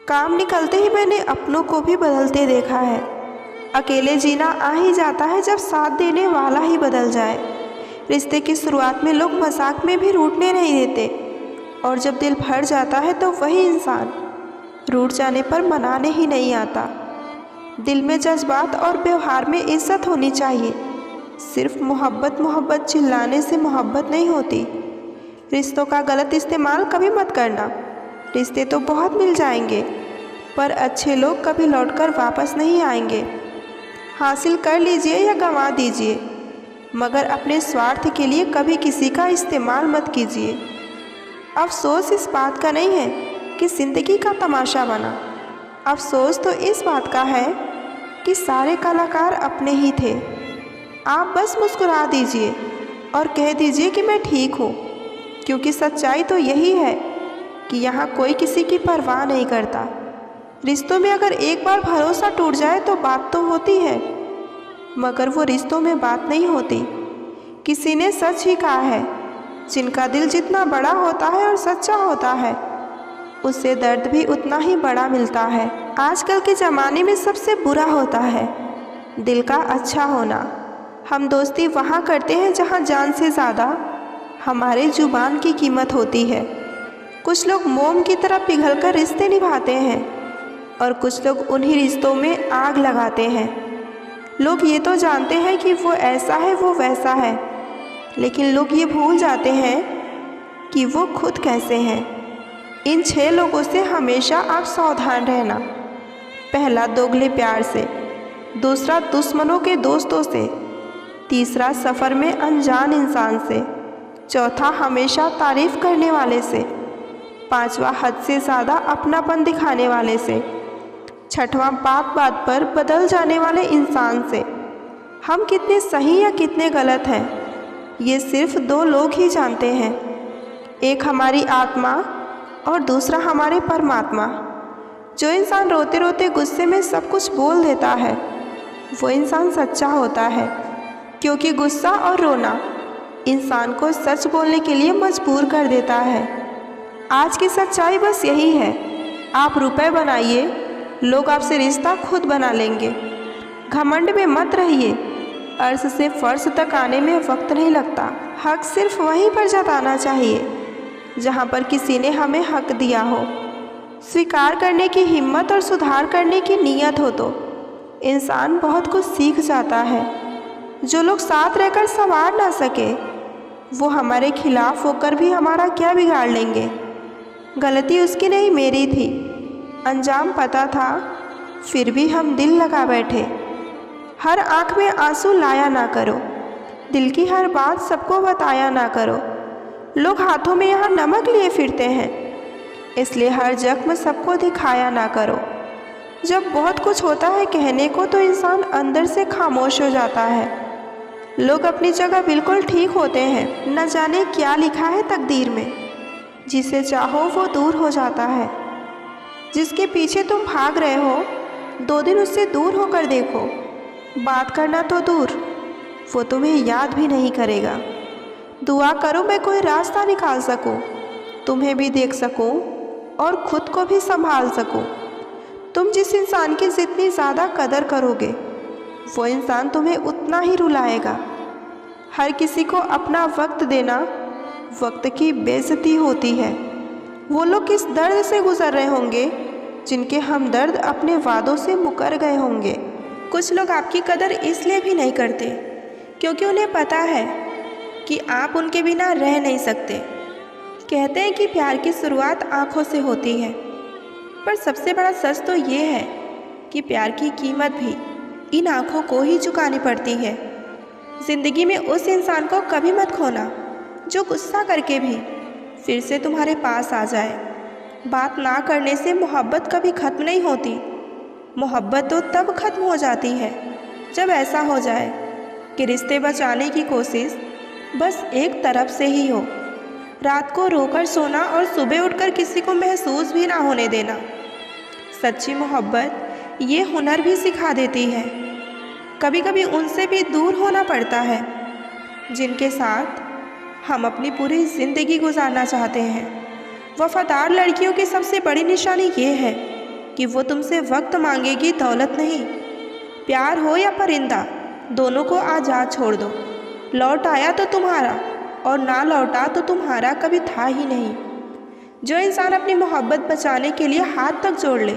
काम निकलते ही मैंने अपनों को भी बदलते देखा है। अकेले जीना आ ही जाता है जब साथ देने वाला ही बदल जाए। रिश्ते की शुरुआत में लोग मजाक में भी रूठने नहीं देते, और जब दिल भर जाता है तो वही इंसान रूठ जाने पर मनाने ही नहीं आता। दिल में जज्बात और व्यवहार में इज्जत होनी चाहिए। सिर्फ मोहब्बत चिल्लाने से मोहब्बत नहीं होती। रिश्तों का गलत इस्तेमाल कभी मत करना। रिश्ते तो बहुत मिल जाएंगे, पर अच्छे लोग कभी लौटकर वापस नहीं आएंगे। हासिल कर लीजिए या गंवा दीजिए, मगर अपने स्वार्थ के लिए कभी किसी का इस्तेमाल मत कीजिए। अफसोस इस बात का नहीं है कि ज़िंदगी का तमाशा बना। अफसोस तो इस बात का है कि सारे कलाकार अपने ही थे। आप बस मुस्कुरा दीजिए और कह दीजिए कि मैं ठीक हूँ, क्योंकि सच्चाई तो यही है कि यहाँ कोई किसी की परवाह नहीं करता। रिश्तों में अगर एक बार भरोसा टूट जाए तो बात तो होती है, मगर वो रिश्तों में बात नहीं होती। किसी ने सच ही कहा है, जिनका दिल जितना बड़ा होता है और सच्चा होता है, उससे दर्द भी उतना ही बड़ा मिलता है। आजकल के ज़माने में सबसे बुरा होता है दिल का अच्छा होना। हम दोस्ती वहाँ करते हैं जहाँ जान से ज़्यादा हमारे जुबान की कीमत होती है। कुछ लोग मोम की तरह पिघलकर रिश्ते निभाते हैं, और कुछ लोग उन्हीं रिश्तों में आग लगाते हैं। लोग ये तो जानते हैं कि वो ऐसा है, वो वैसा है, लेकिन लोग ये भूल जाते हैं कि वो खुद कैसे हैं। इन 6 लोगों से हमेशा आप सावधान रहना। पहला, दोगले प्यार से। दूसरा, दुश्मनों के दोस्तों से। तीसरा, सफ़र में अनजान इंसान से। चौथा, हमेशा तारीफ़ करने वाले से। पांचवा, हद से ज़्यादा अपनापन दिखाने वाले से। छठवां, बात पर बदल जाने वाले इंसान से। हम कितने सही या कितने गलत हैं, ये सिर्फ 2 लोग ही जानते हैं। एक हमारी आत्मा और दूसरा हमारे परमात्मा। जो इंसान रोते रोते गुस्से में सब कुछ बोल देता है, वो इंसान सच्चा होता है, क्योंकि गुस्सा और रोना इंसान को सच बोलने के लिए मजबूर कर देता है। आज की सच्चाई बस यही है, आप रुपए बनाइए, लोग आपसे रिश्ता खुद बना लेंगे। घमंड में मत रहिए, अर्श से फर्श तक आने में वक्त नहीं लगता। हक सिर्फ वहीं पर जताना चाहिए जहाँ पर किसी ने हमें हक दिया हो। स्वीकार करने की हिम्मत और सुधार करने की नीयत हो तो इंसान बहुत कुछ सीख जाता है। जो लोग साथ रहकर संवार ना सके, वो हमारे खिलाफ होकर भी हमारा क्या बिगाड़ लेंगे। गलती उसकी नहीं, मेरी थी। अंजाम पता था, फिर भी हम दिल लगा बैठे। हर आँख में आंसू लाया ना करो, दिल की हर बात सबको बताया ना करो। लोग हाथों में यहाँ नमक लिए फिरते हैं, इसलिए हर जख्म सबको दिखाया ना करो। जब बहुत कुछ होता है कहने को तो इंसान अंदर से खामोश हो जाता है। लोग अपनी जगह बिल्कुल ठीक होते हैं, न जाने क्या लिखा है तकदीर में। जिसे चाहो वो दूर हो जाता है। जिसके पीछे तुम भाग रहे हो, 2 दिन उससे दूर होकर देखो। बात करना तो दूर, वो तुम्हें याद भी नहीं करेगा। दुआ करो मैं कोई रास्ता निकाल सकूं, तुम्हें भी देख सकूं और खुद को भी संभाल सकूं। तुम जिस इंसान की जितनी ज़्यादा कदर करोगे, वो इंसान तुम्हें उतना ही रुलाएगा। हर किसी को अपना वक्त देना वक्त की बेइज्जती होती है। वो लोग किस दर्द से गुजर रहे होंगे जिनके हमदर्द अपने वादों से मुकर गए होंगे। कुछ लोग आपकी कदर इसलिए भी नहीं करते क्योंकि उन्हें पता है कि आप उनके बिना रह नहीं सकते। कहते हैं कि प्यार की शुरुआत आँखों से होती है, पर सबसे बड़ा सच तो ये है कि प्यार की कीमत भी इन आँखों को ही चुकानी पड़ती है। ज़िंदगी में उस इंसान को कभी मत खोना जो गुस्सा करके भी फिर से तुम्हारे पास आ जाए। बात ना करने से मोहब्बत कभी ख़त्म नहीं होती। मोहब्बत तो तब ख़त्म हो जाती है जब ऐसा हो जाए कि रिश्ते बचाने की कोशिश बस एक तरफ से ही हो। रात को रोकर सोना और सुबह उठकर किसी को महसूस भी ना होने देना। सच्ची मोहब्बत ये हुनर भी सिखा देती है। कभी कभी उनसे भी दूर होना पड़ता है जिनके साथ हम अपनी पूरी ज़िंदगी गुजारना चाहते हैं। वफ़ादार लड़कियों की सबसे बड़ी निशानी ये है कि वो तुमसे वक्त मांगेगी, दौलत नहीं। प्यार हो या परिंदा, दोनों को आज़ाद छोड़ दो। लौट आया तो तुम्हारा, और ना लौटा तो तुम्हारा कभी था ही नहीं। जो इंसान अपनी मोहब्बत बचाने के लिए हाथ तक जोड़ ले,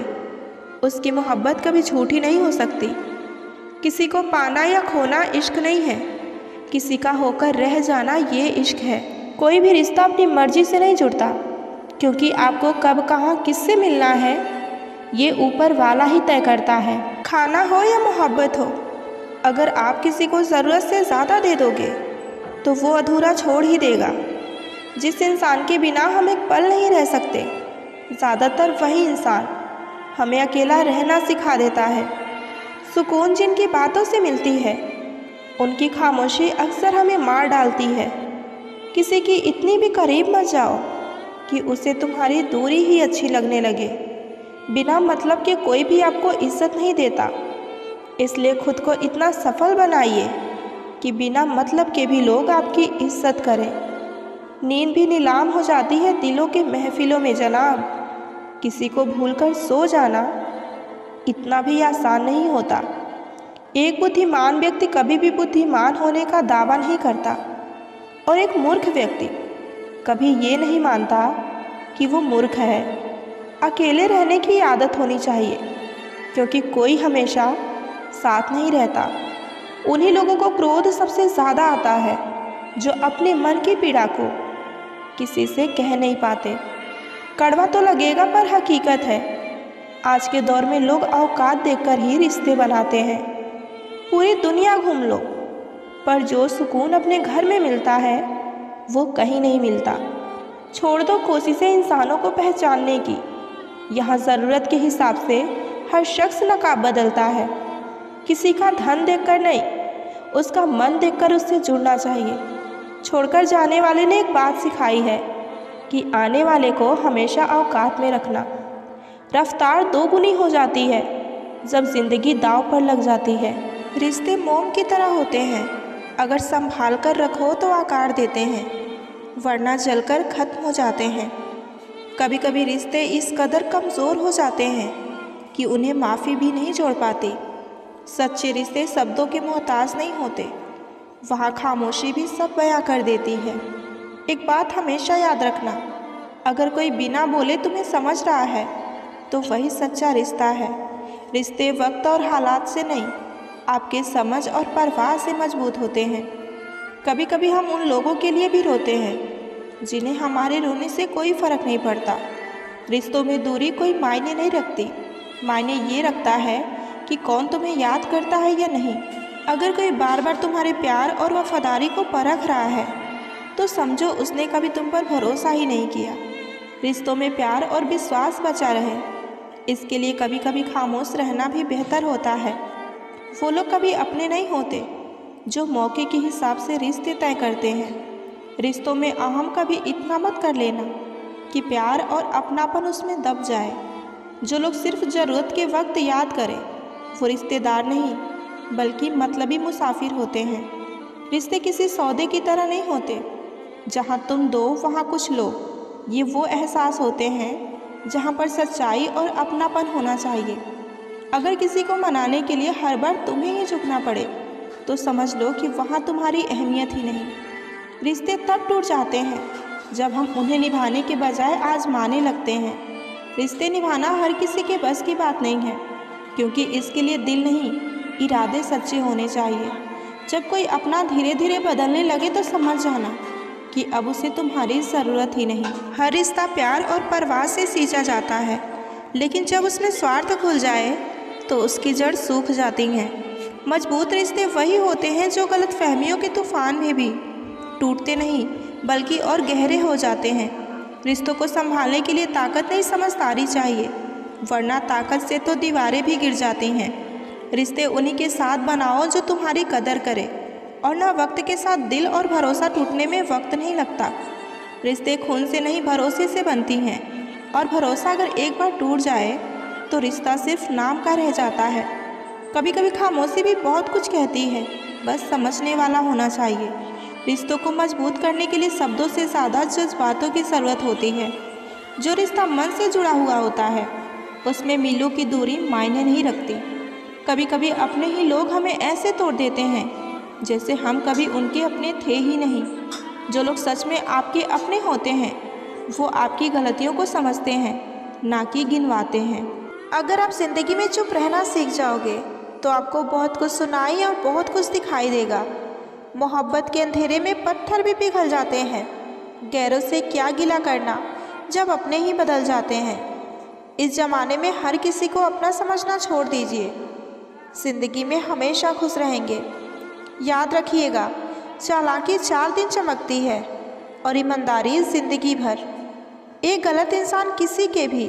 उसकी मोहब्बत कभी झूठी नहीं हो सकती। किसी को पाना या खोना इश्क नहीं है, किसी का होकर रह जाना ये इश्क है। कोई भी रिश्ता अपनी मर्जी से नहीं जुड़ता, क्योंकि आपको कब कहाँ किससे मिलना है ये ऊपर वाला ही तय करता है। खाना हो या मोहब्बत हो, अगर आप किसी को ज़रूरत से ज़्यादा दे दोगे तो वो अधूरा छोड़ ही देगा। जिस इंसान के बिना हम एक पल नहीं रह सकते, ज़्यादातर वही इंसान हमें अकेला रहना सिखा देता है। सुकून जिनकी बातों से मिलती है, उनकी खामोशी अक्सर हमें मार डालती है। किसी की इतनी भी करीब मत जाओ कि उसे तुम्हारी दूरी ही अच्छी लगने लगे। बिना मतलब के कोई भी आपको इज्जत नहीं देता, इसलिए खुद को इतना सफल बनाइए कि बिना मतलब के भी लोग आपकी इज्जत करें। नींद भी नीलाम हो जाती है दिलों के महफिलों में जनाब। किसी को भूलकर सो जाना इतना भी आसान नहीं होता। एक बुद्धिमान व्यक्ति कभी भी बुद्धिमान होने का दावा नहीं करता, और एक मूर्ख व्यक्ति कभी ये नहीं मानता कि वो मूर्ख है। अकेले रहने की आदत होनी चाहिए, क्योंकि कोई हमेशा साथ नहीं रहता। उन्हीं लोगों को क्रोध सबसे ज़्यादा आता है जो अपने मन की पीड़ा को किसी से कह नहीं पाते। कड़वा तो लगेगा पर हकीकत है। आज के दौर में लोग औकात देखकर ही रिश्ते बनाते हैं। पूरी दुनिया घूम लो, पर जो सुकून अपने घर में मिलता है वो कहीं नहीं मिलता। छोड़ दो कोशिशें इंसानों को पहचानने की। यहाँ ज़रूरत के हिसाब से हर शख्स नकाब बदलता है। किसी का धन देखकर नहीं, उसका मन देखकर उससे जुड़ना चाहिए। छोड़कर जाने वाले ने एक बात सिखाई है कि आने वाले को हमेशा औकात में रखना। रफ्तार दोगुनी हो जाती है जब ज़िंदगी दांव पर लग जाती है। रिश्ते मोम की तरह होते हैं, अगर संभाल कर रखो तो आकार देते हैं, वरना जलकर ख़त्म हो जाते हैं। कभी कभी रिश्ते इस कदर कमज़ोर हो जाते हैं कि उन्हें माफ़ी भी नहीं जोड़ पाते। सच्चे रिश्ते शब्दों के मोहताज नहीं होते, वहाँ खामोशी भी सब बयां कर देती है। एक बात हमेशा याद रखना, अगर कोई बिना बोले तुम्हें समझ रहा है तो वही सच्चा रिश्ता है। रिश्ते वक्त और हालात से नहीं, आपके समझ और परवाह से मजबूत होते हैं। कभी कभी हम उन लोगों के लिए भी रोते हैं जिन्हें हमारे रोने से कोई फ़र्क नहीं पड़ता। रिश्तों में दूरी कोई मायने नहीं रखती, मायने ये रखता है कि कौन तुम्हें याद करता है या नहीं। अगर कोई बार बार तुम्हारे प्यार और वफादारी को परख रहा है तो समझो उसने कभी तुम पर भरोसा ही नहीं किया। रिश्तों में प्यार और विश्वास बचा रहे, इसके लिए कभी कभी खामोश रहना भी बेहतर होता है। वो लोग कभी अपने नहीं होते जो मौके के हिसाब से रिश्ते तय करते हैं। रिश्तों में अहम कभी इतना मत कर लेना कि प्यार और अपनापन उसमें दब जाए। जो लोग सिर्फ ज़रूरत के वक्त याद करें वो रिश्तेदार नहीं बल्कि मतलबी मुसाफिर होते हैं। रिश्ते किसी सौदे की तरह नहीं होते, जहाँ तुम दो वहाँ कुछ लो। ये वो एहसास होते हैं जहाँ पर सच्चाई और अपनापन होना चाहिए। अगर किसी को मनाने के लिए हर बार तुम्हें ही झुकना पड़े तो समझ लो कि वहाँ तुम्हारी अहमियत ही नहीं। रिश्ते तब टूट जाते हैं जब हम उन्हें निभाने के बजाय आजमाने लगते हैं। रिश्ते निभाना हर किसी के बस की बात नहीं है, क्योंकि इसके लिए दिल नहीं, इरादे सच्चे होने चाहिए। जब कोई अपना धीरे धीरे बदलने लगे तो समझ जाना कि अब उसे तुम्हारी ज़रूरत ही नहीं। हर रिश्ता प्यार और परवाह से सींचा जाता है, लेकिन जब उसमें स्वार्थ घुल जाए तो उसकी जड़ सूख जाती हैं। मजबूत रिश्ते वही होते हैं जो गलतफहमियों के तूफान में भी टूटते नहीं बल्कि और गहरे हो जाते हैं। रिश्तों को संभालने के लिए ताकत नहीं, समझदारी चाहिए, वरना ताकत से तो दीवारें भी गिर जाती हैं। रिश्ते उन्हीं के साथ बनाओ जो तुम्हारी कदर करे, और ना वक्त के साथ दिल और भरोसा टूटने में वक्त नहीं लगता। रिश्ते खून से नहीं भरोसे से बनती हैं, और भरोसा अगर एक बार टूट जाए तो रिश्ता सिर्फ नाम का रह जाता है। कभी कभी खामोशी भी बहुत कुछ कहती है, बस समझने वाला होना चाहिए। रिश्तों को मजबूत करने के लिए शब्दों से ज़्यादा जज्बातों की ज़रूरत होती है। जो रिश्ता मन से जुड़ा हुआ होता है उसमें मीलों की दूरी मायने नहीं रखती। कभी कभी अपने ही लोग हमें ऐसे तोड़ देते हैं जैसे हम कभी उनके अपने थे ही नहीं। जो लोग सच में आपके अपने होते हैं वो आपकी गलतियों को समझते हैं, ना कि गिनवाते हैं। अगर आप ज़िंदगी में चुप रहना सीख जाओगे तो आपको बहुत कुछ सुनाई और बहुत कुछ दिखाई देगा। मोहब्बत के अंधेरे में पत्थर भी पिघल जाते हैं। गैरों से क्या गिला करना जब अपने ही बदल जाते हैं। इस ज़माने में हर किसी को अपना समझना छोड़ दीजिए। ज़िंदगी में हमेशा खुश रहेंगे। याद रखिएगा, चालाकी 4 दिन चमकती है और ईमानदारी ज़िंदगी भर। एक गलत इंसान किसी के भी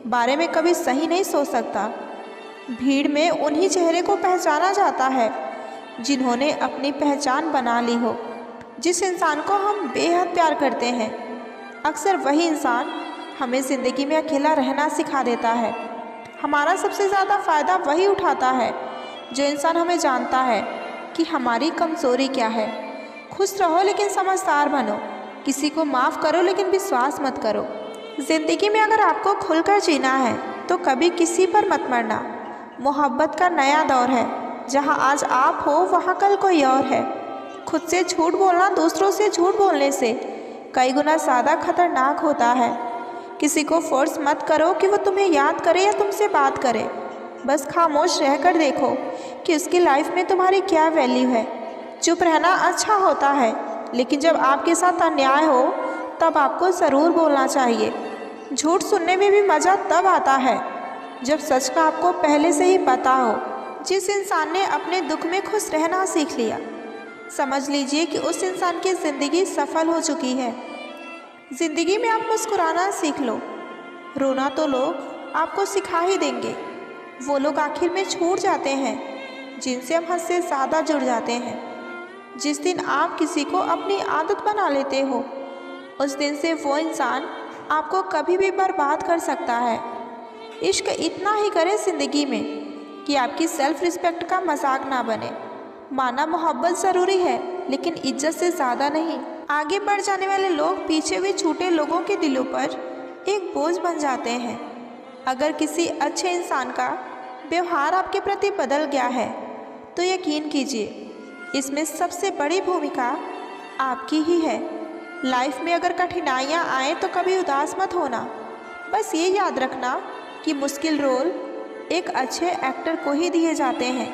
बारे में कभी सही नहीं सोच सकता। भीड़ में उन्हीं चेहरे को पहचाना जाता है जिन्होंने अपनी पहचान बना ली हो। जिस इंसान को हम बेहद प्यार करते हैं, अक्सर वही इंसान हमें ज़िंदगी में अकेला रहना सिखा देता है। हमारा सबसे ज़्यादा फ़ायदा वही उठाता है जो इंसान हमें जानता है कि हमारी कमज़ोरी क्या है। खुश रहो लेकिन समझदार बनो। किसी को माफ़ करो लेकिन विश्वास मत करो। ज़िंदगी में अगर आपको खुलकर जीना है तो कभी किसी पर मत मरना। मोहब्बत का नया दौर है। जहाँ आज आप हो वहाँ कल कोई और है। खुद से झूठ बोलना दूसरों से झूठ बोलने से कई गुना ज़्यादा खतरनाक होता है। किसी को फोर्स मत करो कि वो तुम्हें याद करे या तुमसे बात करे। बस खामोश रहकर देखो कि उसकी लाइफ में तुम्हारी क्या वैल्यू है। चुप रहना अच्छा होता है, लेकिन जब आपके साथ अन्याय हो तब आपको ज़रूर बोलना चाहिए। झूठ सुनने में भी मज़ा तब आता है जब सच का आपको पहले से ही पता हो। जिस इंसान ने अपने दुख में खुश रहना सीख लिया, समझ लीजिए कि उस इंसान की ज़िंदगी सफल हो चुकी है। ज़िंदगी में आप मुस्कुराना सीख लो। रोना तो लोग आपको सिखा ही देंगे। वो लोग आखिर में छूट जाते हैं जिनसे हम हद से ज़्यादा जुड़ जाते हैं। जिस दिन आप किसी को अपनी आदत बना लेते हो, उस दिन से वो इंसान आपको कभी भी बर्बाद कर सकता है। इश्क इतना ही करें ज़िंदगी में कि आपकी सेल्फ़ रिस्पेक्ट का मजाक ना बने। माना मोहब्बत ज़रूरी है, लेकिन इज्जत से ज़्यादा नहीं। आगे बढ़ जाने वाले लोग पीछे हुए छूटे लोगों के दिलों पर एक बोझ बन जाते हैं। अगर किसी अच्छे इंसान का व्यवहार आपके प्रति बदल गया है तो यकीन कीजिए इसमें सबसे बड़ी भूमिका आपकी ही है। लाइफ में अगर कठिनाइयाँ आए तो कभी उदास मत होना। बस ये याद रखना कि मुश्किल रोल एक अच्छे एक्टर को ही दिए जाते हैं।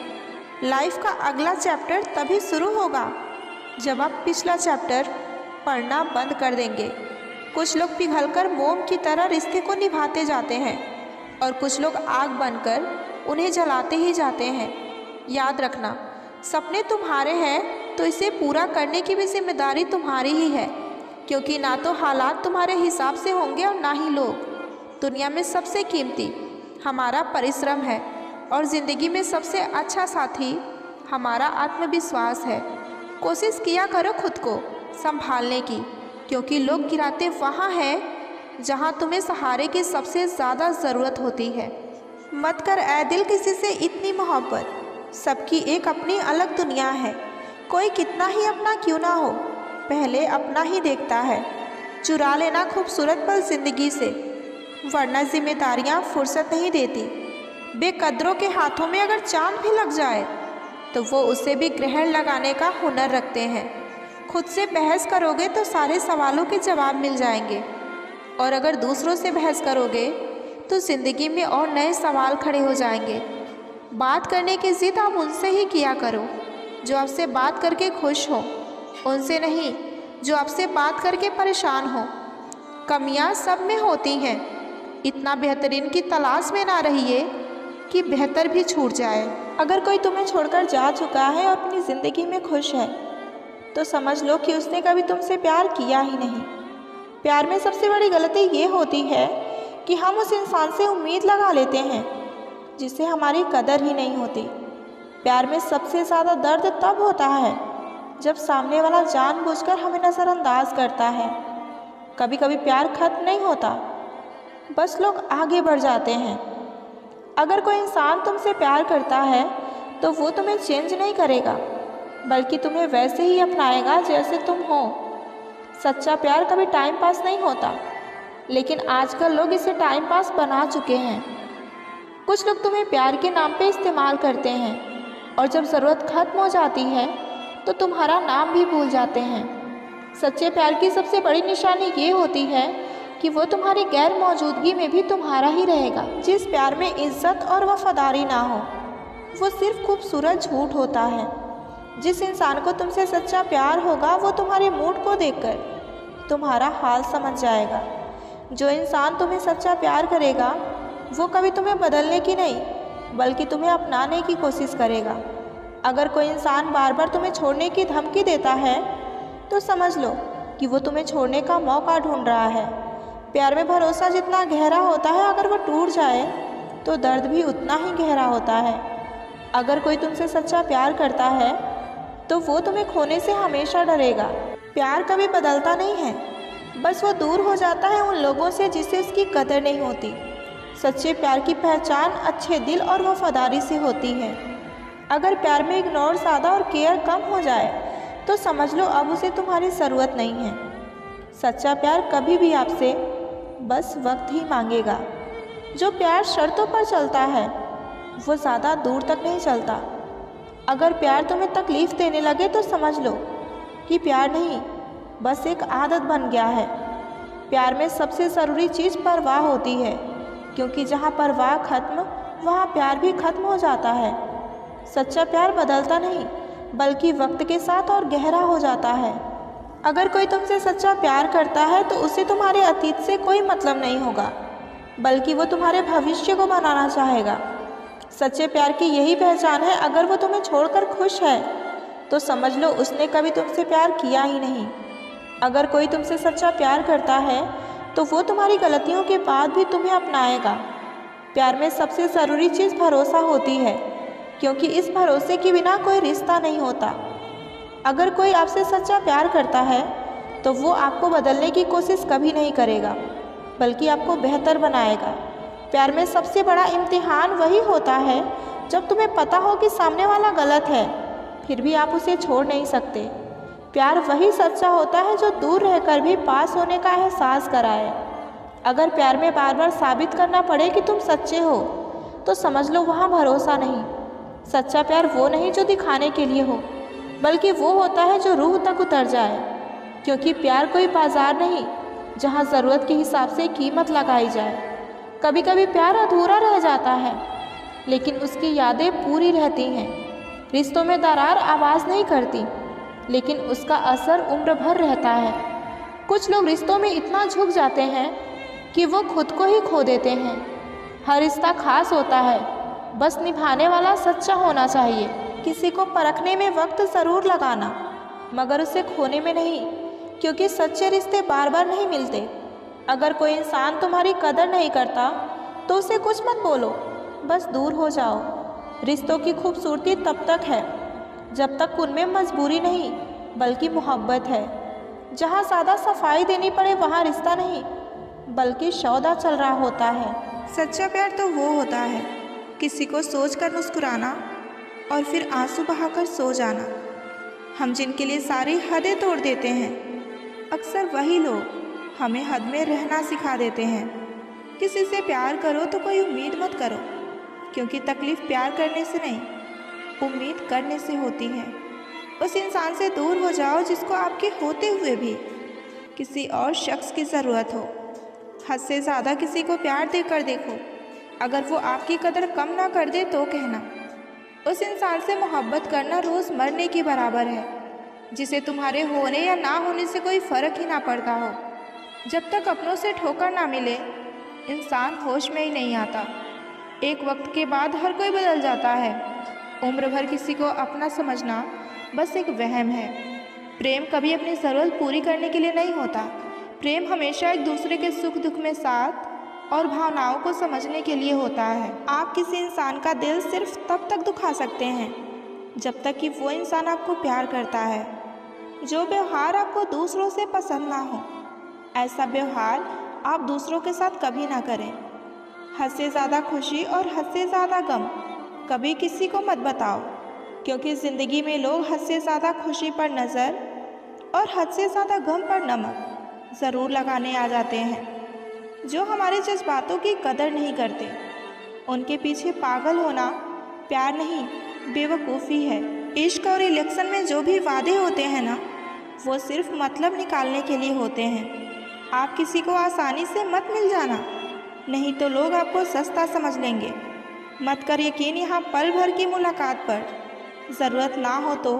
लाइफ का अगला चैप्टर तभी शुरू होगा जब आप पिछला चैप्टर पढ़ना बंद कर देंगे। कुछ लोग पिघलकर मोम की तरह रिश्ते को निभाते जाते हैं और कुछ लोग आग बनकर उन्हें जलाते ही जाते हैं। याद रखना, सपने तुम्हारे हैं तो इसे पूरा करने की भी जिम्मेदारी तुम्हारी ही है, क्योंकि ना तो हालात तुम्हारे हिसाब से होंगे और ना ही लोग। दुनिया में सबसे कीमती हमारा परिश्रम है और ज़िंदगी में सबसे अच्छा साथी हमारा आत्मविश्वास है। कोशिश किया करो खुद को संभालने की, क्योंकि लोग गिराते वहाँ हैं जहाँ तुम्हें सहारे की सबसे ज़्यादा ज़रूरत होती है। मत कर ऐ दिल किसी से इतनी मोहब्बत, सबकी एक अपनी अलग दुनिया है। कोई कितना ही अपना क्यों ना हो, पहले अपना ही देखता है। चुरा लेना खूबसूरत पल ज़िंदगी से, वरना जिम्मेदारियाँ फुर्सत नहीं देती। बेकदरों के हाथों में अगर चांद भी लग जाए तो वो उसे भी ग्रहण लगाने का हुनर रखते हैं। खुद से बहस करोगे तो सारे सवालों के जवाब मिल जाएंगे, और अगर दूसरों से बहस करोगे तो ज़िंदगी में और नए सवाल खड़े हो जाएंगे। बात करने की ज़िद आप उनसे ही किया करो जो आपसे बात करके खुश हो, उनसे नहीं जो आपसे बात करके परेशान हो। कमियां सब में होती हैं, इतना बेहतरीन की तलाश में ना रहिए कि बेहतर भी छूट जाए। अगर कोई तुम्हें छोड़कर जा चुका है और अपनी ज़िंदगी में खुश है तो समझ लो कि उसने कभी तुमसे प्यार किया ही नहीं। प्यार में सबसे बड़ी गलती ये होती है कि हम उस इंसान से उम्मीद लगा लेते हैं जिससे हमारी कदर ही नहीं होती। प्यार में सबसे ज़्यादा दर्द तब होता है जब सामने वाला जानबूझकर हमें नज़रअंदाज करता है। कभी कभी प्यार खत्म नहीं होता, बस लोग आगे बढ़ जाते हैं। अगर कोई इंसान तुमसे प्यार करता है तो वो तुम्हें चेंज नहीं करेगा, बल्कि तुम्हें वैसे ही अपनाएगा जैसे तुम हो। सच्चा प्यार कभी टाइम पास नहीं होता, लेकिन आजकल लोग इसे टाइम पास बना चुके हैं। कुछ लोग तुम्हें प्यार के नाम पे इस्तेमाल करते हैं और जब ज़रूरत ख़त्म हो जाती है तो तुम्हारा नाम भी भूल जाते हैं। सच्चे प्यार की सबसे बड़ी निशानी ये होती है कि वो तुम्हारी गैर मौजूदगी में भी तुम्हारा ही रहेगा। जिस प्यार में इज्जत और वफादारी ना हो वो सिर्फ खूबसूरत झूठ होता है। जिस इंसान को तुमसे सच्चा प्यार होगा वो तुम्हारे मूड को देखकर तुम्हारा हाल समझ जाएगा। जो इंसान तुम्हें सच्चा प्यार करेगा वो कभी तुम्हें बदलने की नहीं बल्कि तुम्हें अपनाने की कोशिश करेगा। अगर कोई इंसान बार बार तुम्हें छोड़ने की धमकी देता है तो समझ लो कि वो तुम्हें छोड़ने का मौका ढूंढ रहा है। प्यार में भरोसा जितना गहरा होता है अगर वो टूट जाए तो दर्द भी उतना ही गहरा होता है। अगर कोई तुमसे सच्चा प्यार करता है तो वो तुम्हें खोने से हमेशा डरेगा। प्यार कभी बदलता नहीं है, बस वो दूर हो जाता है उन लोगों से जिससे उसकी कदर नहीं होती। सच्चे प्यार की पहचान अच्छे दिल और वफादारी से होती है। अगर प्यार में इग्नोर ज़्यादा और केयर कम हो जाए तो समझ लो अब उसे तुम्हारी ज़रूरत नहीं है। सच्चा प्यार कभी भी आपसे बस वक्त ही मांगेगा। जो प्यार शर्तों पर चलता है वो ज़्यादा दूर तक नहीं चलता। अगर प्यार तुम्हें तकलीफ़ देने लगे तो समझ लो कि प्यार नहीं बस एक आदत बन गया है। प्यार में सबसे ज़रूरी चीज़ परवाह होती है, क्योंकि जहाँ परवाह खत्म वहाँ प्यार भी खत्म हो जाता है। सच्चा प्यार बदलता नहीं बल्कि वक्त के साथ और गहरा हो जाता है। अगर कोई तुमसे सच्चा प्यार करता है तो उसे तुम्हारे अतीत से कोई मतलब नहीं होगा बल्कि वो तुम्हारे भविष्य को बनाना चाहेगा। सच्चे प्यार की यही पहचान है। अगर वो तुम्हें छोड़कर खुश है तो समझ लो उसने कभी तुमसे प्यार किया ही नहीं। अगर कोई तुमसे सच्चा प्यार करता है तो वो तुम्हारी गलतियों के बाद भी तुम्हें अपनाएगा। प्यार में सबसे ज़रूरी चीज़ भरोसा होती है, क्योंकि इस भरोसे के बिना कोई रिश्ता नहीं होता। अगर कोई आपसे सच्चा प्यार करता है तो वो आपको बदलने की कोशिश कभी नहीं करेगा बल्कि आपको बेहतर बनाएगा। प्यार में सबसे बड़ा इम्तिहान वही होता है जब तुम्हें पता हो कि सामने वाला गलत है फिर भी आप उसे छोड़ नहीं सकते। प्यार वही सच्चा होता है जो दूर रहकर भी पास होने का एहसास कराए। अगर प्यार में बार बार साबित करना पड़े कि तुम सच्चे हो तो समझ लो वहाँ भरोसा नहीं। सच्चा प्यार वो नहीं जो दिखाने के लिए हो बल्कि वो होता है जो रूह तक उतर जाए, क्योंकि प्यार कोई बाजार नहीं जहाँ ज़रूरत के हिसाब से कीमत लगाई जाए। कभी कभी प्यार अधूरा रह जाता है लेकिन उसकी यादें पूरी रहती हैं। रिश्तों में दरार आवाज़ नहीं करती लेकिन उसका असर उम्र भर रहता है। कुछ लोग रिश्तों में इतना झुक जाते हैं कि वो खुद को ही खो देते हैं। हर रिश्ता खास होता है, बस निभाने वाला सच्चा होना चाहिए। किसी को परखने में वक्त ज़रूर लगाना मगर उसे खोने में नहीं, क्योंकि सच्चे रिश्ते बार बार नहीं मिलते। अगर कोई इंसान तुम्हारी कदर नहीं करता तो उसे कुछ मत बोलो, बस दूर हो जाओ। रिश्तों की खूबसूरती तब तक है जब तक उनमें मजबूरी नहीं बल्कि मोहब्बत है। जहाँ ज़्यादा सफाई देनी पड़े वहाँ रिश्ता नहीं बल्कि सौदा चल रहा होता है। सच्चा प्यार तो वो होता है किसी को सोचकर मुस्कुराना और फिर आंसू बहाकर सो जाना। हम जिनके लिए सारी हदें तोड़ देते हैं अक्सर वही लोग हमें हद में रहना सिखा देते हैं। किसी से प्यार करो तो कोई उम्मीद मत करो, क्योंकि तकलीफ़ प्यार करने से नहीं उम्मीद करने से होती है। उस इंसान से दूर हो जाओ जिसको आपके होते हुए भी किसी और शख्स की ज़रूरत हो। हद से ज़्यादा किसी को प्यार देकर देखो, अगर वो आपकी कदर कम ना कर दे तो कहना। उस इंसान से मोहब्बत करना रोज़ मरने के बराबर है, जिसे तुम्हारे होने या ना होने से कोई फ़र्क ही ना पड़ता हो। जब तक अपनों से ठोकर ना मिले इंसान होश में ही नहीं आता। एक वक्त के बाद हर कोई बदल जाता है। उम्र भर किसी को अपना समझना बस एक वहम है। प्रेम कभी अपनी ज़रूरत पूरी करने के लिए नहीं होता। प्रेम हमेशा एक दूसरे के सुख दुख में साथ और भावनाओं को समझने के लिए होता है। आप किसी इंसान का दिल सिर्फ तब तक दुखा सकते हैं जब तक कि वो इंसान आपको प्यार करता है। जो व्यवहार आपको दूसरों से पसंद ना हो ऐसा व्यवहार आप दूसरों के साथ कभी ना करें। हद से ज़्यादा खुशी और हद से ज़्यादा गम कभी किसी को मत बताओ, क्योंकि ज़िंदगी में लोग हद से ज़्यादा खुशी पर नज़र और हद से ज़्यादा गम पर नमक ज़रूर लगाने आ जाते हैं। जो हमारे जज्बातों की कदर नहीं करते उनके पीछे पागल होना प्यार नहीं, बेवकूफ़ी है। इश्क और इलेक्शन में जो भी वादे होते हैं ना, वो सिर्फ मतलब निकालने के लिए होते हैं। आप किसी को आसानी से मत मिल जाना, नहीं तो लोग आपको सस्ता समझ लेंगे। मत कर यकीन यहाँ पल भर की मुलाकात पर। ज़रूरत ना हो तो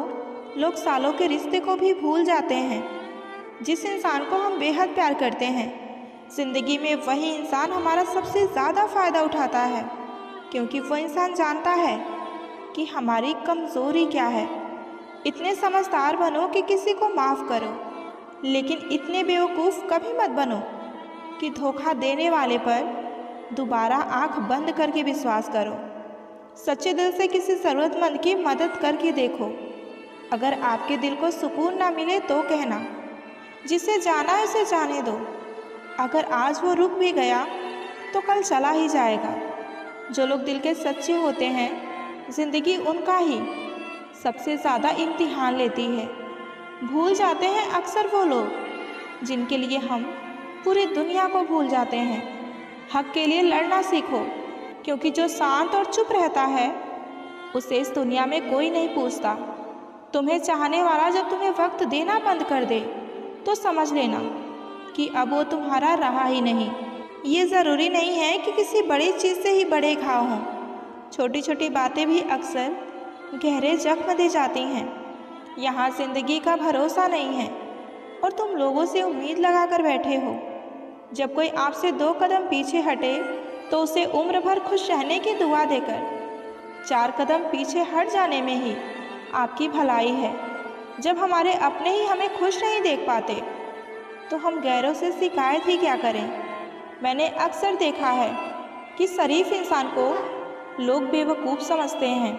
लोग सालों के रिश्ते को भी भूल जाते हैं। जिस इंसान को हम बेहद प्यार करते हैं, ज़िंदगी में वही इंसान हमारा सबसे ज़्यादा फ़ायदा उठाता है, क्योंकि वो इंसान जानता है कि हमारी कमज़ोरी क्या है। इतने समझदार बनो कि किसी को माफ़ करो, लेकिन इतने बेवकूफ़ कभी मत बनो कि धोखा देने वाले पर दोबारा आंख बंद करके विश्वास करो। सच्चे दिल से किसी ज़रूरतमंद की मदद करके देखो। अगर आपके दिल को सुकून ना मिले तो कहना, जिसे जाना है उसे जाने दो। अगर आज वो रुक भी गया तो कल चला ही जाएगा। जो लोग दिल के सच्चे होते हैं, ज़िंदगी उनका ही सबसे ज़्यादा इम्तिहान लेती है। भूल जाते हैं अक्सर वो लोग जिनके लिए हम पूरी दुनिया को भूल जाते हैं। हक के लिए लड़ना सीखो, क्योंकि जो शांत और चुप रहता है उसे इस दुनिया में कोई नहीं पूछता। तुम्हें चाहने वाला जब तुम्हें वक्त देना बंद कर दे तो समझ लेना कि अब वो तुम्हारा रहा ही नहीं। ये ज़रूरी नहीं है कि किसी बड़ी चीज़ से ही बड़े घाव हों। छोटी छोटी बातें भी अक्सर गहरे जख्म दे जाती हैं। यहाँ ज़िंदगी का भरोसा नहीं है और तुम लोगों से उम्मीद लगा कर बैठे हो। जब कोई आपसे 2 कदम पीछे हटे तो उसे उम्र भर खुश रहने की दुआ देकर 4 कदम पीछे हट जाने में ही आपकी भलाई है। जब हमारे अपने ही हमें खुश नहीं देख पाते तो हम गैरों से शिकायत ही क्या करें। मैंने अक्सर देखा है कि शरीफ इंसान को लोग बेवकूफ़ समझते हैं।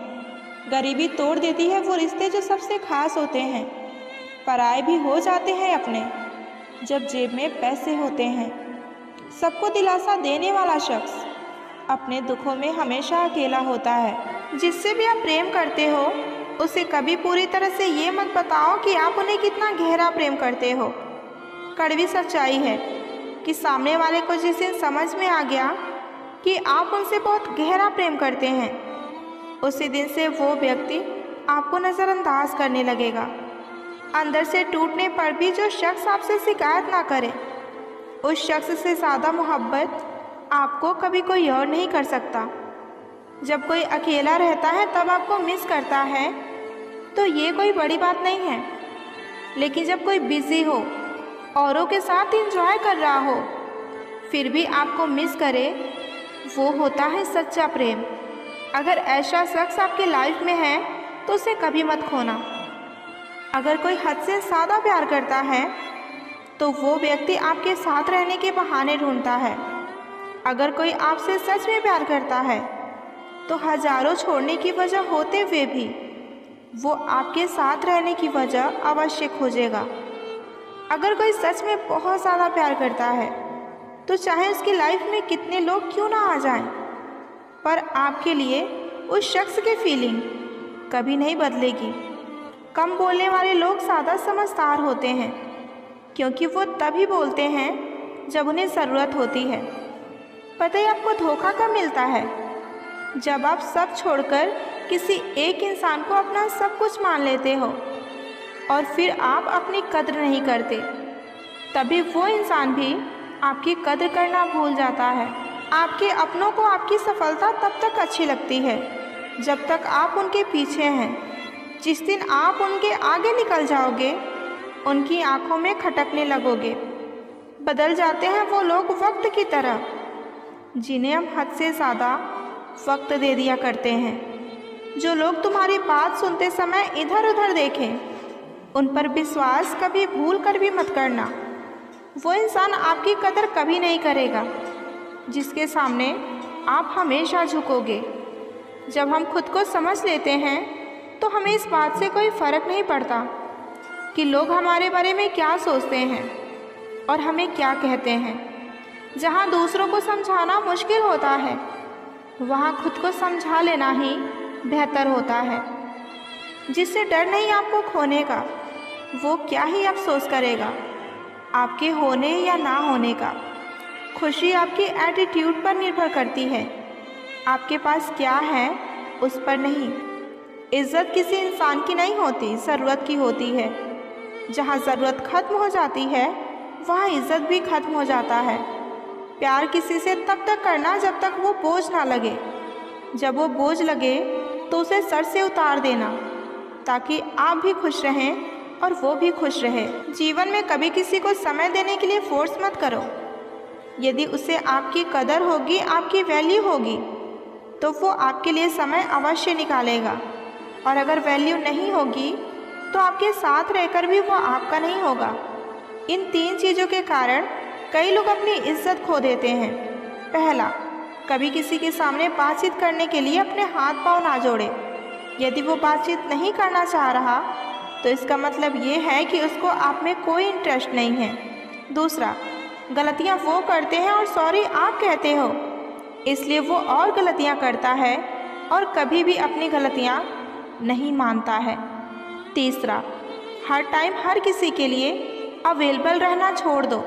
गरीबी तोड़ देती है वो रिश्ते जो सबसे खास होते हैं। पराए भी हो जाते हैं अपने जब जेब में पैसे होते हैं। सबको दिलासा देने वाला शख्स अपने दुखों में हमेशा अकेला होता है। जिससे भी आप प्रेम करते हो उसे कभी पूरी तरह से ये मत बताओ कि आप उन्हें कितना गहरा प्रेम करते हो। कड़वी सच्चाई है कि सामने वाले को जिस दिन समझ में आ गया कि आप उनसे बहुत गहरा प्रेम करते हैं, उसी दिन से वो व्यक्ति आपको नज़रअंदाज करने लगेगा। अंदर से टूटने पर भी जो शख्स आपसे शिकायत ना करे, उस शख्स से ज़्यादा मोहब्बत आपको कभी कोई और नहीं कर सकता। जब कोई अकेला रहता है तब आपको मिस करता है तो ये कोई बड़ी बात नहीं है, लेकिन जब कोई बिज़ी हो, औरों के साथ एंजॉय कर रहा हो, फिर भी आपको मिस करे, वो होता है सच्चा प्रेम। अगर ऐसा शख्स आपके लाइफ में है तो उसे कभी मत खोना। अगर कोई हद से ज़्यादा प्यार करता है तो वो व्यक्ति आपके साथ रहने के बहाने ढूंढता है। अगर कोई आपसे सच में प्यार करता है तो हजारों छोड़ने की वजह होते हुए भी वो आपके साथ रहने की वजह अवश्य खोजेगा। अगर कोई सच में बहुत ज़्यादा प्यार करता है तो चाहे उसकी लाइफ में कितने लोग क्यों ना आ जाएं, पर आपके लिए उस शख्स की फीलिंग कभी नहीं बदलेगी। कम बोलने वाले लोग ज़्यादा समझदार होते हैं, क्योंकि वो तभी बोलते हैं जब उन्हें ज़रूरत होती है। पता है आपको धोखा कब मिलता है? जब आप सब छोड़कर किसी एक इंसान को अपना सब कुछ मान लेते हो और फिर आप अपनी कद्र नहीं करते। तभी वो इंसान भी आपकी कद्र करना भूल जाता है। आपके अपनों को आपकी सफलता तब तक अच्छी लगती है जब तक आप उनके पीछे हैं। जिस दिन आप उनके आगे निकल जाओगे, उनकी आंखों में खटकने लगोगे। बदल जाते हैं वो लोग वक्त की तरह, जिन्हें हम हद से ज़्यादा वक्त दे दिया करते हैं। जो लोग तुम्हारी बात सुनते समय इधर उधर देखें, उन पर विश्वास कभी भूल कर भी मत करना। वो इंसान आपकी कदर कभी नहीं करेगा जिसके सामने आप हमेशा झुकोगे। जब हम खुद को समझ लेते हैं तो हमें इस बात से कोई फ़र्क नहीं पड़ता कि लोग हमारे बारे में क्या सोचते हैं और हमें क्या कहते हैं। जहाँ दूसरों को समझाना मुश्किल होता है, वहाँ खुद को समझा लेना ही बेहतर होता है। जिससे डर नहीं आपको खोने का, वो क्या ही अफसोस करेगा आपके होने या ना होने का। खुशी आपकी एटीट्यूड पर निर्भर करती है। आपके पास क्या है उस पर नहीं। इज़्ज़त किसी इंसान की नहीं होती, ज़रूरत की होती है। जहाँ ज़रूरत ख़त्म हो जाती है वहाँ इज़्ज़त भी ख़त्म हो जाता है। प्यार किसी से तब तक करना जब तक वो बोझ ना लगे। जब वो बोझ लगे तो उसे सर से उतार देना, ताकि आप भी खुश रहें और वो भी खुश रहे। जीवन में कभी किसी को समय देने के लिए फोर्स मत करो। यदि उसे आपकी कदर होगी, आपकी वैल्यू होगी, तो वो आपके लिए समय अवश्य निकालेगा। और अगर वैल्यू नहीं होगी तो आपके साथ रहकर भी वो आपका नहीं होगा। इन 3 चीज़ों के कारण कई लोग अपनी इज्जत खो देते हैं। पहला, कभी किसी के सामने बातचीत करने के लिए अपने हाथ पांव ना जोड़े। यदि वो बातचीत नहीं करना चाह रहा तो इसका मतलब ये है कि उसको आप में कोई इंटरेस्ट नहीं है। दूसरा, गलतियाँ वो करते हैं और सॉरी आप कहते हो, इसलिए वो और गलतियाँ करता है और कभी भी अपनी गलतियाँ नहीं मानता है। तीसरा, हर टाइम हर किसी के लिए अवेलेबल रहना छोड़ दो,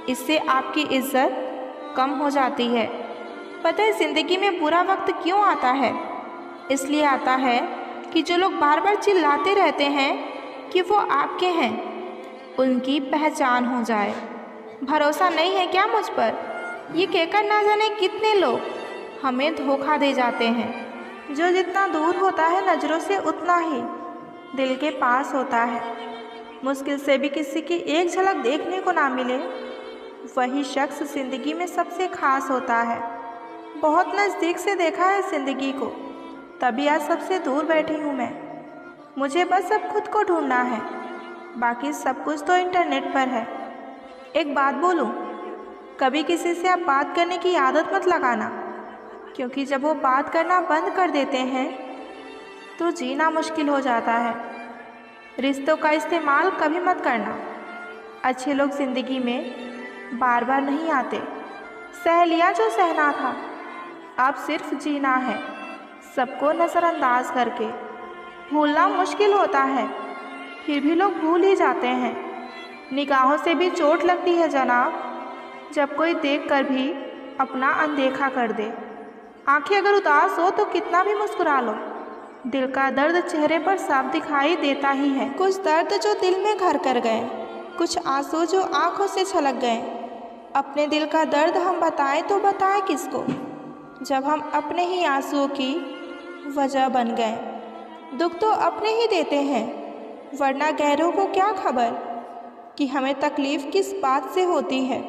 इससे आपकी इज्जत कम हो जाती है। पता है ज़िंदगी में बुरा वक्त क्यों आता है? इसलिए आता है कि जो लोग बार बार चिल्लाते रहते हैं कि वो आपके हैं, उनकी पहचान हो जाए। भरोसा नहीं है क्या मुझ पर? ये कहकर ना जाने कितने लोग हमें धोखा दे जाते हैं। जो जितना दूर होता है नज़रों से उतना ही दिल के पास होता है। मुश्किल से भी किसी की एक झलक देखने को ना मिले, वही शख्स ज़िंदगी में सबसे खास होता है। बहुत नज़दीक से देखा है ज़िंदगी को, तभी आज सबसे दूर बैठी हूँ मैं। मुझे बस अब खुद को ढूंढना है, बाकी सब कुछ तो इंटरनेट पर है। एक बात बोलूँ, कभी किसी से आप बात करने की आदत मत लगाना, क्योंकि जब वो बात करना बंद कर देते हैं तो जीना मुश्किल हो जाता है। रिश्तों का इस्तेमाल कभी मत करना। अच्छे लोग ज़िंदगी में बार बार नहीं आते। सह लिया जो सहना था, अब सिर्फ जीना है, सबको नज़रअंदाज करके। भूलना मुश्किल होता है, फिर भी लोग भूल ही जाते हैं। निगाहों से भी चोट लगती है जनाब, जब कोई देखकर भी अपना अनदेखा कर दे। आंखें अगर उदास हो तो कितना भी मुस्कुरा लो, दिल का दर्द चेहरे पर साफ दिखाई देता ही है। कुछ दर्द जो दिल में घर कर गए, कुछ आंसू जो आंखों से छलक गए। अपने दिल का दर्द हम बताएं तो बताएं किसको, जब हम अपने ही आंसुओं की वजह बन गए। दुख तो अपने ही देते हैं, वरना गैरों को क्या खबर कि हमें तकलीफ़ किस बात से होती है।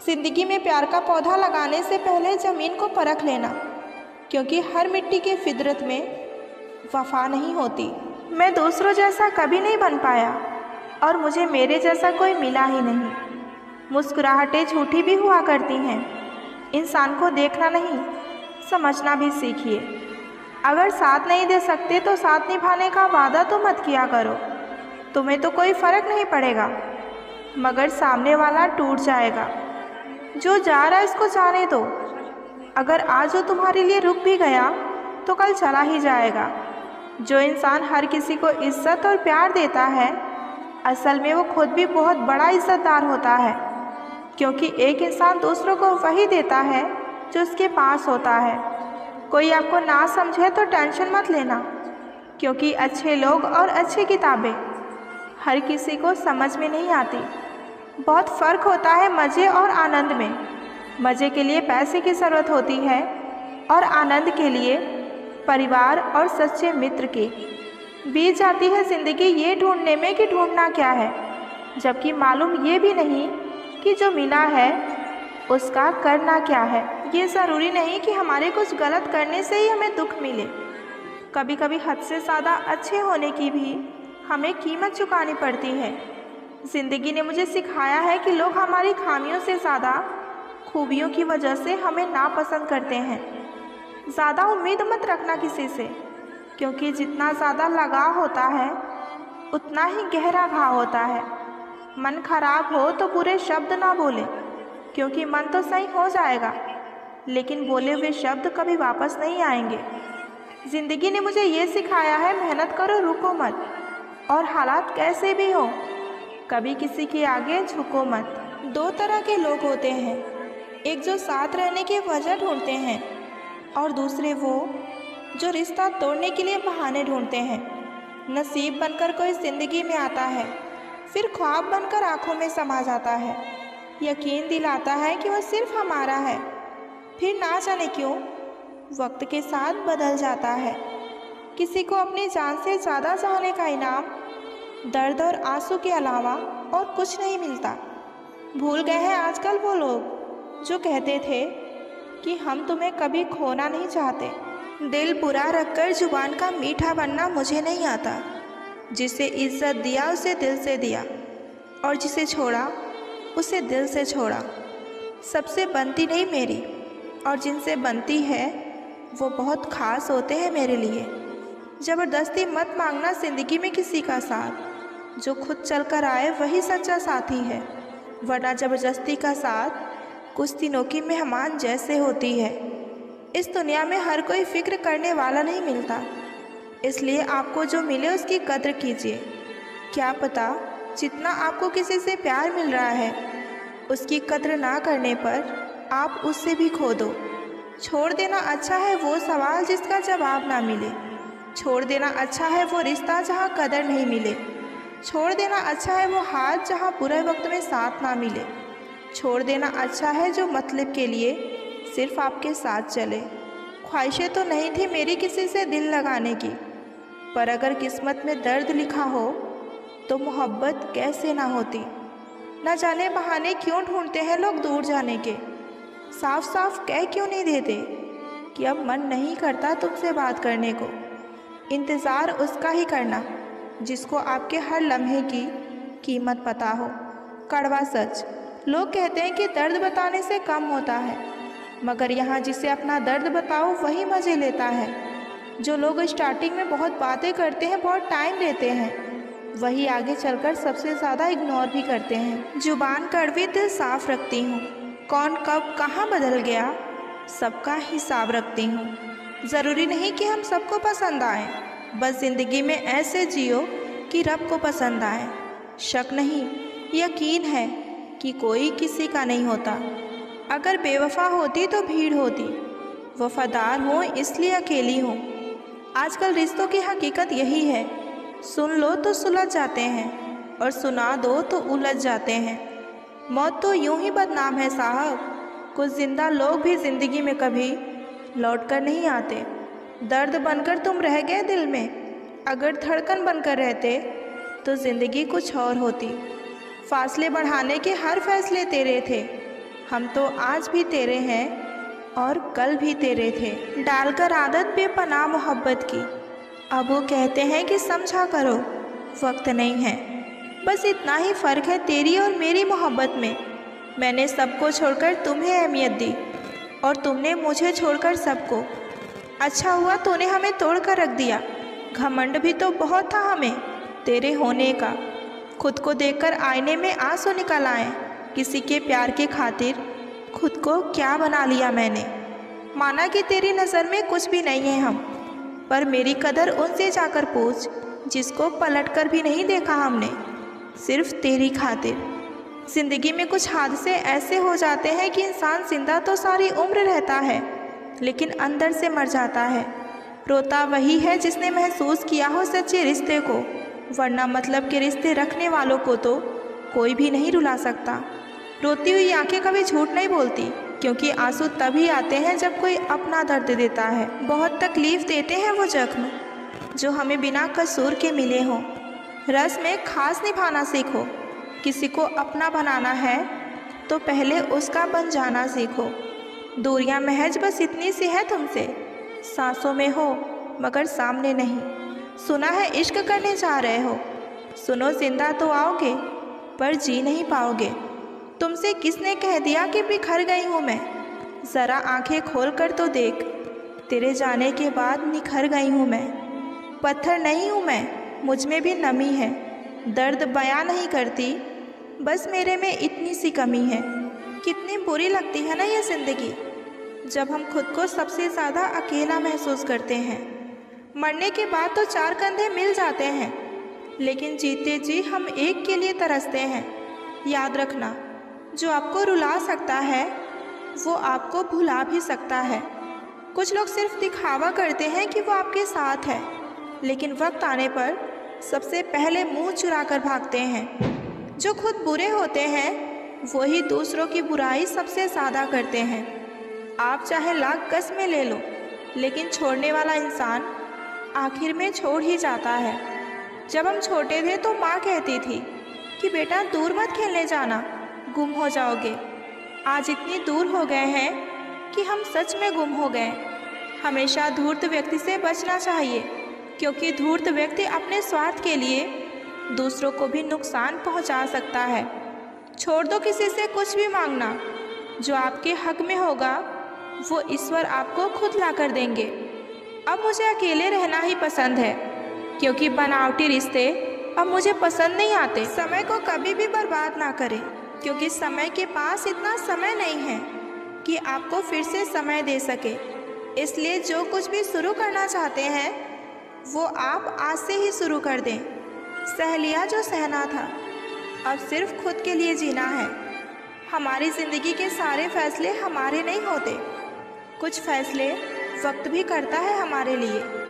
ज़िंदगी में प्यार का पौधा लगाने से पहले ज़मीन को परख लेना, क्योंकि हर मिट्टी की फितरत में वफा नहीं होती। मैं दूसरों जैसा कभी नहीं बन पाया और मुझे मेरे जैसा कोई मिला ही नहीं। मुस्कुराहटें झूठी भी हुआ करती हैं। इंसान को देखना नहीं, समझना भी सीखिए। अगर साथ नहीं दे सकते तो साथ निभाने का वादा तो मत किया करो। तुम्हें तो कोई फ़र्क नहीं पड़ेगा, मगर सामने वाला टूट जाएगा। जो जा रहा है इसको जाने दो। अगर आज वो तुम्हारे लिए रुक भी गया तो कल चला ही जाएगा। जो इंसान हर किसी को इज्जत और प्यार देता है, असल में वो खुद भी बहुत बड़ा इज्जतदार होता है, क्योंकि एक इंसान दूसरों को वही देता है जो उसके पास होता है। कोई आपको ना समझे तो टेंशन मत लेना, क्योंकि अच्छे लोग और अच्छी किताबें हर किसी को समझ में नहीं आती। बहुत फ़र्क होता है मज़े और आनंद में। मज़े के लिए पैसे की ज़रूरत होती है और आनंद के लिए परिवार और सच्चे मित्र की। बीत जाती है ज़िंदगी ये ढूंढने में कि ढूंढना क्या है, जबकि मालूम ये भी नहीं कि जो मिला है उसका करना क्या है। ये ज़रूरी नहीं कि हमारे कुछ गलत करने से ही हमें दुख मिले। कभी कभी हद से ज़्यादा अच्छे होने की भी हमें कीमत चुकानी पड़ती है। ज़िंदगी ने मुझे सिखाया है कि लोग हमारी खामियों से ज़्यादा खूबियों की वजह से हमें नापसंद करते हैं। ज़्यादा उम्मीद मत रखना किसी से, क्योंकि जितना ज़्यादा लगाव होता है उतना ही गहरा घाव होता है। मन खराब हो तो बुरे शब्द ना बोले, क्योंकि मन तो सही हो जाएगा, लेकिन बोले हुए शब्द कभी वापस नहीं आएंगे। ज़िंदगी ने मुझे ये सिखाया है, मेहनत करो, रुको मत, और हालात कैसे भी हो कभी किसी के आगे झुको मत। 2 तरह के लोग होते हैं, एक जो साथ रहने की वजह ढूंढते हैं, और दूसरे वो जो रिश्ता तोड़ने के लिए बहाने ढूंढते हैं। नसीब बनकर कोई ज़िंदगी में आता है, फिर ख्वाब बनकर आंखों में समा जाता है। यकीन दिलाता है कि वो सिर्फ हमारा है, फिर ना जाने क्यों वक्त के साथ बदल जाता है। किसी को अपनी जान से ज़्यादा चाहने का इनाम दर्द और आंसू के अलावा और कुछ नहीं मिलता। भूल गए हैं आजकल वो लोग जो कहते थे कि हम तुम्हें कभी खोना नहीं चाहते। दिल बुरा रखकर जुबान का मीठा बनना मुझे नहीं आता। जिसे इज्जत दिया उसे दिल से दिया, और जिसे छोड़ा उसे दिल से छोड़ा। सबसे बनती नहीं मेरी, और जिनसे बनती है वो बहुत ख़ास होते हैं मेरे लिए। ज़बरदस्ती मत मांगना ज़िंदगी में किसी का साथ, जो खुद चल कर आए वही सच्चा साथी है, वरना ज़बरदस्ती का साथ कुछ दिनों की मेहमान जैसे होती है। इस दुनिया में हर कोई फ़िक्र करने वाला नहीं मिलता, इसलिए आपको जो मिले उसकी कद्र कीजिए। क्या पता जितना आपको किसी से प्यार मिल रहा है उसकी कद्र ना करने पर आप उससे भी खो दो। छोड़ देना अच्छा है वो सवाल जिसका जवाब ना मिले। छोड़ देना अच्छा है वो रिश्ता जहाँ कदर नहीं मिले। छोड़ देना अच्छा है वो हाथ जहाँ बुरे वक्त में साथ ना मिले। छोड़ देना अच्छा है जो मतलब के लिए सिर्फ आपके साथ चले। ख्वाहिशें तो नहीं थी मेरी किसी से दिल लगाने की, पर अगर किस्मत में दर्द लिखा हो तो मोहब्बत कैसे ना होती। न जाने बहाने क्यों ढूंढते हैं लोग दूर जाने के। साफ साफ कह क्यों नहीं देते कि अब मन नहीं करता तुमसे बात करने को। इंतज़ार उसका ही करना जिसको आपके हर लम्हे की कीमत पता हो। कड़वा सच, लोग कहते हैं कि दर्द बताने से कम होता है, मगर यहाँ जिसे अपना दर्द बताओ वही मज़े लेता है। जो लोग स्टार्टिंग में बहुत बातें करते हैं, बहुत टाइम लेते हैं, वही आगे चलकर सबसे ज़्यादा इग्नोर भी करते हैं। जुबान कड़वी दिल साफ रखती हूँ, कौन कब कहाँ बदल गया सबका हिसाब रखती हूँ। ज़रूरी नहीं कि हम सबको पसंद आए, बस ज़िंदगी में ऐसे जियो कि रब को पसंद आए। शक नहीं, यकीन है कि कोई किसी का नहीं होता। अगर बेवफा होती तो भीड़ होती, वफादार हूँ इसलिए अकेली हूँ। आजकल रिश्तों की हकीकत यही है, सुन लो तो सुलझ जाते हैं और सुना दो तो उलझ जाते हैं। मौत तो यूं ही बदनाम है साहब, कुछ जिंदा लोग भी ज़िंदगी में कभी लौट कर नहीं आते। दर्द बनकर तुम रह गए दिल में, अगर धड़कन बनकर रहते तो ज़िंदगी कुछ और होती। फासले बढ़ाने के हर फैसले तेरे थे, हम तो आज भी तेरे हैं और कल भी तेरे थे। डालकर आदत बेपनाह मोहब्बत की, अब वो कहते हैं कि समझा करो वक्त नहीं है। बस इतना ही फ़र्क है तेरी और मेरी मोहब्बत में। मैंने सबको छोड़कर तुम्हें अहमियत दी और तुमने मुझे छोड़कर सबको। अच्छा हुआ तूने हमें तोड़ कर रख दिया, घमंड भी तो बहुत था हमें तेरे होने का। खुद को देखकर आईने में आंसू निकल आए, किसी के प्यार के खातिर खुद को क्या बना लिया मैंने। माना कि तेरी नज़र में कुछ भी नहीं है हम, पर मेरी कदर उनसे जाकर पूछ जिसको पलट कर भी नहीं देखा हमने, सिर्फ तेरी खातिर। ज़िंदगी में कुछ हादसे ऐसे हो जाते हैं कि इंसान जिंदा तो सारी उम्र रहता है लेकिन अंदर से मर जाता है। रोता वही है जिसने महसूस किया हो सच्चे रिश्ते को, वरना मतलब के रिश्ते रखने वालों को तो कोई भी नहीं रुला सकता। रोती हुई आंखें कभी झूठ नहीं बोलती, क्योंकि आंसू तभी आते हैं जब कोई अपना दर्द देता है। बहुत तकलीफ़ देते हैं वो जख्म जो हमें बिना कसूर के मिले हों। रस में खास निभाना सीखो, किसी को अपना बनाना है तो पहले उसका बन जाना सीखो। दूरियां महज बस इतनी सी है तुमसे, सांसों में हो मगर सामने नहीं। सुना है इश्क करने जा रहे हो, सुनो जिंदा तो आओगे पर जी नहीं पाओगे। तुमसे किसने कह दिया कि बिखर गई हूँ मैं, ज़रा आंखें खोल कर तो देख, तेरे जाने के बाद निखर गई हूँ मैं। पत्थर नहीं हूँ मैं, मुझ में भी नमी है, दर्द बयां नहीं करती, बस मेरे में इतनी सी कमी है। कितनी बुरी लगती है ना ये ज़िंदगी, जब हम खुद को सबसे ज़्यादा अकेला महसूस करते हैं। मरने के बाद तो चार कंधे मिल जाते हैं, लेकिन जीते जी हम एक के लिए तरसते हैं। याद रखना, जो आपको रुला सकता है वो आपको भुला भी सकता है। कुछ लोग सिर्फ दिखावा करते हैं कि वो आपके साथ है, लेकिन वक्त आने पर सबसे पहले मुंह चुरा कर भागते हैं। जो खुद बुरे होते हैं वही दूसरों की बुराई सबसे ज़्यादा करते हैं। आप चाहे लाख कस्में ले लो, लेकिन छोड़ने वाला इंसान आखिर में छोड़ ही जाता है। जब हम छोटे थे तो माँ कहती थी कि बेटा दूर मत खेलने जाना, गुम हो जाओगे। आज इतनी दूर हो गए हैं कि हम सच में गुम हो गए। हमेशा धूर्त व्यक्ति से बचना चाहिए, क्योंकि धूर्त व्यक्ति अपने स्वार्थ के लिए दूसरों को भी नुकसान पहुंचा सकता है। छोड़ दो किसी से कुछ भी मांगना, जो आपके हक में होगा वो ईश्वर आपको खुद ला कर देंगे। अब मुझे अकेले रहना ही पसंद है, क्योंकि बनावटी रिश्ते अब मुझे पसंद नहीं आते। समय को कभी भी बर्बाद ना करें, क्योंकि समय के पास इतना समय नहीं है कि आपको फिर से समय दे सके। इसलिए जो कुछ भी शुरू करना चाहते हैं वो आप आज से ही शुरू कर दें। सह लिया जो सहना था, अब सिर्फ खुद के लिए जीना है। हमारी ज़िंदगी के सारे फैसले हमारे नहीं होते, कुछ फैसले वक्त भी करता है हमारे लिए।